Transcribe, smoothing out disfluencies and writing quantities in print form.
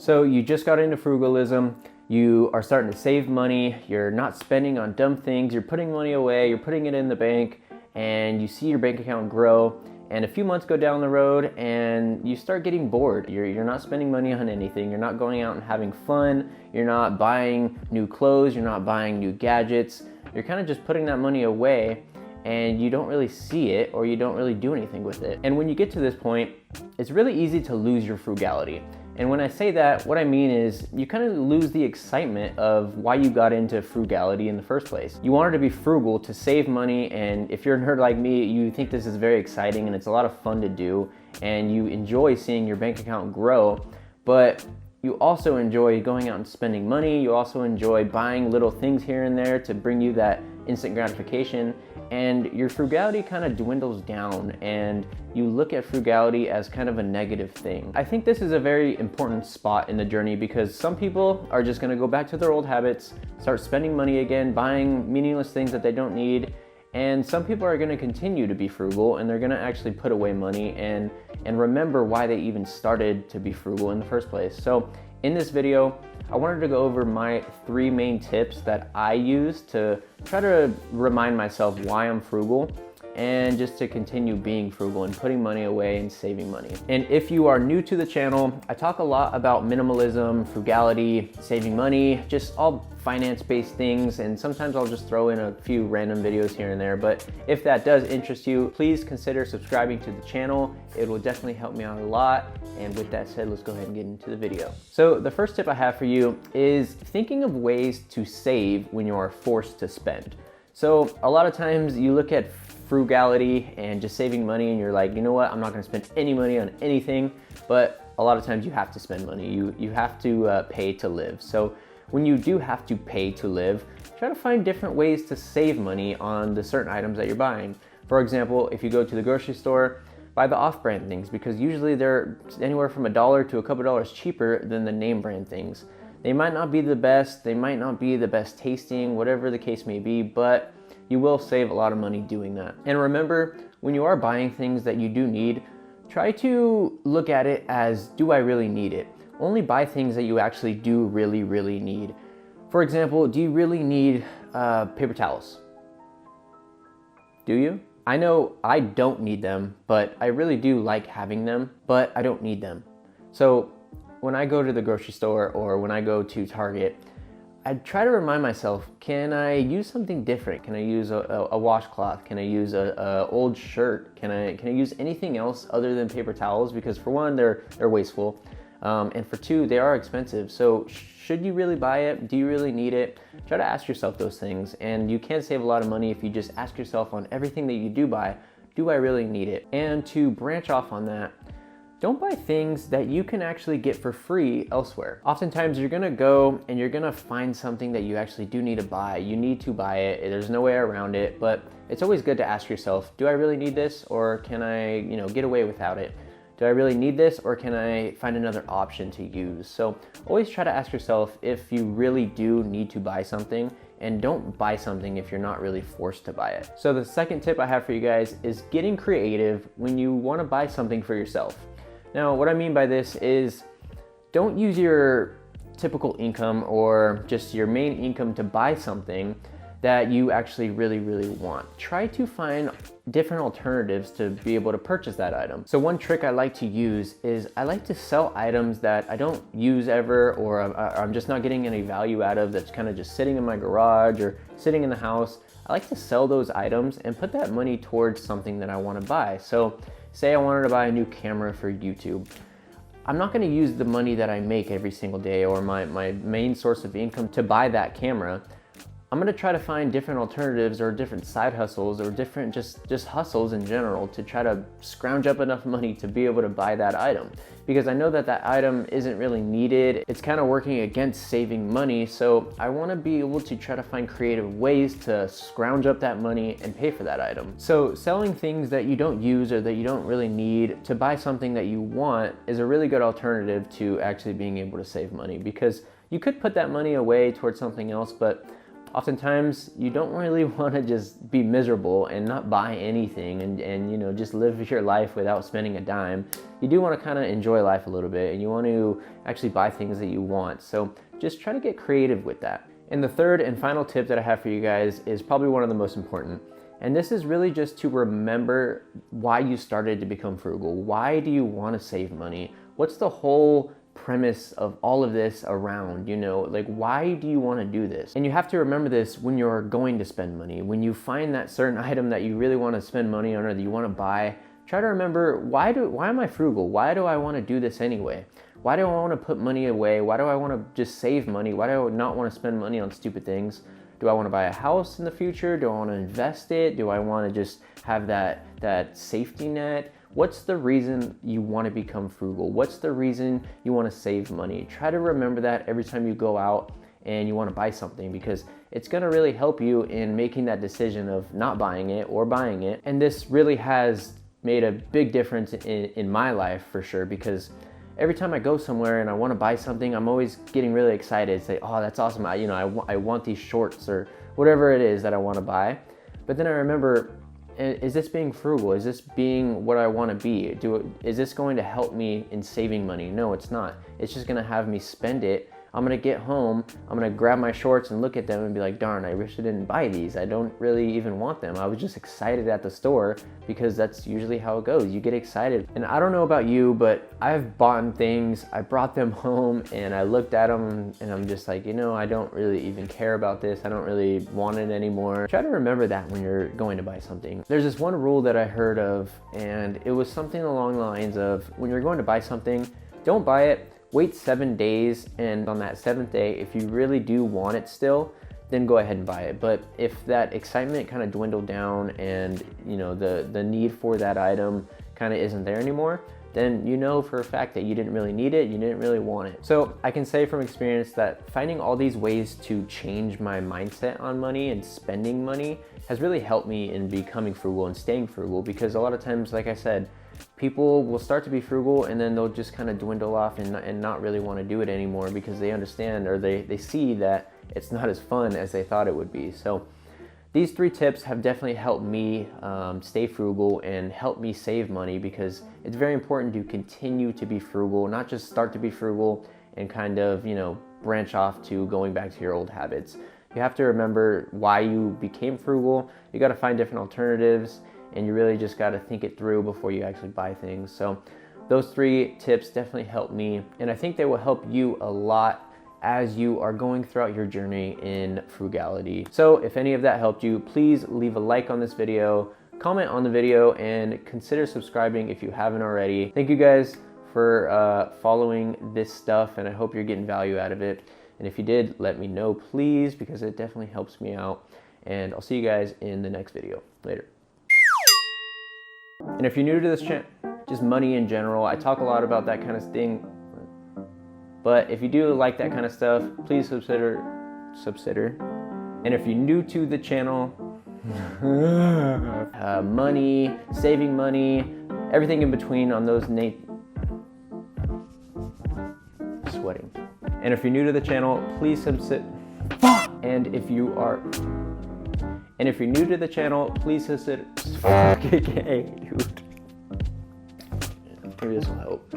So you just got into frugalism, you are starting to save money, you're not spending on dumb things, you're putting money away, you're putting it in the bank, and you see your bank account grow, and a few months go down the road and you start getting bored. You're not spending money on anything, you're not going out and having fun, you're not buying new clothes, you're not buying new gadgets, you're kind of just putting that money away and you don't really see it or you don't really do anything with it. And when you get to this point, it's really easy to lose your frugality. And when I say that, what I mean is you kind of lose the excitement of why you got into frugality in the first place. You wanted to be frugal to save money, and if you're a nerd like me, you think this is very exciting and it's a lot of fun to do, and you enjoy seeing your bank account grow, but you also enjoy going out and spending money. You also enjoy buying little things here and there to bring you that instant gratification, and your frugality kind of dwindles down and you look at frugality as kind of a negative thing. I think this is a very important spot in the journey because some people are just gonna go back to their old habits, start spending money again, buying meaningless things that they don't need, and some people are gonna continue to be frugal and they're gonna actually put away money and remember why they even started to be frugal in the first place. So in this video, I wanted to go over my 3 main tips that I use to try to remind myself why I'm frugal and just to continue being frugal and putting money away and saving money. And if you are new to the channel, I talk a lot about minimalism, frugality, saving money, just all finance-based things, and sometimes I'll just throw in a few random videos here and there. But if that does interest you, please consider subscribing to the channel. It will definitely help me out a lot. And with that said, let's go ahead and get into the video. So the first tip I have for you is thinking of ways to save when you are forced to spend. So a lot of times you look at frugality and just saving money and you're like, you know what, I'm not gonna spend any money on anything, but a lot of times you have to spend money. You have to pay to live. So when you do have to pay to live, try to find different ways to save money on the certain items that you're buying. For example, if you go to the grocery store, buy the off-brand things because usually they're anywhere from $1 to a couple dollars cheaper than the name brand things. They might not be the best, they might not be the best tasting, whatever the case may be, but you will save a lot of money doing that. And remember, when you are buying things that you do need, try to look at it as, do I really need it? Only buy things that you actually do really need. For example, do you really need paper towels? Do you? I know I don't need them, but I really do like having them, but I don't need them. So when I go to the grocery store or when I go to Target, I try to remind myself, can I use something different? Can I use a washcloth? Can I use a old shirt? Can I use anything else other than paper towels? Because for one, they're wasteful. And for two, they are expensive. So should you really buy it? Do you really need it? Try to ask yourself those things. And you can save a lot of money if you just ask yourself on everything that you do buy, do I really need it? And to branch off on that, don't buy things that you can actually get for free elsewhere. Oftentimes you're gonna go and you're gonna find something that you actually do need to buy. You need to buy it, there's no way around it, but it's always good to ask yourself, do I really need this or can I get away without it? Do I really need this or can I find another option to use? So always try to ask yourself if you really do need to buy something, and don't buy something if you're not really forced to buy it. So the second tip I have for you guys is getting creative when you wanna buy something for yourself. Now, what I mean by this is don't use your typical income or just your main income to buy something that you actually really want. Try to find different alternatives to be able to purchase that item. So one trick I like to use is I like to sell items that I don't use ever or I'm just not getting any value out of, that's kind of just sitting in my garage or sitting in the house. I like to sell those items and put that money towards something that I want to buy. So say I wanted to buy a new camera for YouTube. I'm not going to use the money that I make every single day or my main source of income to buy that camera. I'm going to try to find different alternatives or different side hustles or different just hustles in general to try to scrounge up enough money to be able to buy that item. Because I know that that item isn't really needed. It's kind of working against saving money. So I want to be able to try to find creative ways to scrounge up that money and pay for that item. So selling things that you don't use or that you don't really need to buy something that you want is a really good alternative to actually being able to save money, because you could put that money away towards something else, but oftentimes you don't really want to just be miserable and not buy anything and just live your life without spending a dime. You do want to kind of enjoy life a little bit, and you want to actually buy things that you want. So just try to get creative with that. And the third and final tip that I have for you guys is probably one of the most important. And this is really just to remember why you started to become frugal. Why do you want to save money? What's the whole premise of all of this around, like why do you want to do this? And you have to remember this when you're going to spend money. When you find that certain item that you really want to spend money on or that you want to buy, try to remember, why am I frugal? Why do I want to do this anyway? Why do I want to put money away? Why do I want to just save money? Why do I not want to spend money on stupid things? Do I want to buy a house in the future? Do I want to invest it? Do I want to just have that safety net? What's the reason you want to become frugal? What's the reason you want to save money? Try to remember that every time you go out and you want to buy something, because it's going to really help you in making that decision of not buying it or buying it. And this really has made a big difference in my life for sure, because every time I go somewhere and I want to buy something, I'm always getting really excited. Say, oh, that's awesome. I want these shorts or whatever it is that I want to buy. But then I remember, is this being frugal? Is this being what I want to be? Is this going to help me in saving money? No, it's not. It's just going to have me spend it. I'm going to get home, I'm going to grab my shorts and look at them and be like, darn, I wish I didn't buy these. I don't really even want them. I was just excited at the store, because that's usually how it goes. You get excited. And I don't know about you, but I've bought things, I brought them home and I looked at them and I'm just like, I don't really even care about this. I don't really want it anymore. Try to remember that when you're going to buy something. There's this one rule that I heard of, and it was something along the lines of, when you're going to buy something, don't buy it. Wait 7 days, and on that 7th day, if you really do want it still, then go ahead and buy it. But if that excitement kind of dwindled down and the need for that item kind of isn't there anymore, then for a fact that you didn't really need it, you didn't really want it. So I can say from experience that finding all these ways to change my mindset on money and spending money has really helped me in becoming frugal and staying frugal, because a lot of times, like I said, people will start to be frugal and then they'll just kind of dwindle off and not really want to do it anymore, because they understand, or they see that it's not as fun as they thought it would be. So these 3 tips have definitely helped me stay frugal and help me save money, because it's very important to continue to be frugal, not just start to be frugal and kind of, branch off to going back to your old habits. You have to remember why you became frugal. You got to find different alternatives, and you really just got to think it through before you actually buy things. So those 3 tips definitely helped me, and I think they will help you a lot as you are going throughout your journey in frugality. So if any of that helped you, please leave a like on this video, comment on the video, and consider subscribing if you haven't already. Thank you guys for following this stuff, and I hope you're getting value out of it. And if you did, let me know, please, because it definitely helps me out. And I'll see you guys in the next video. Later. And if you're new to this channel, just money in general, I talk a lot about that kind of thing. But if you do like that kind of stuff, please subsider. And if you're new to the channel, money, saving money, everything in between on those sweating. And if you're new to the channel, please And if you're new to the channel, please consider. Okay, dude. Maybe this will help.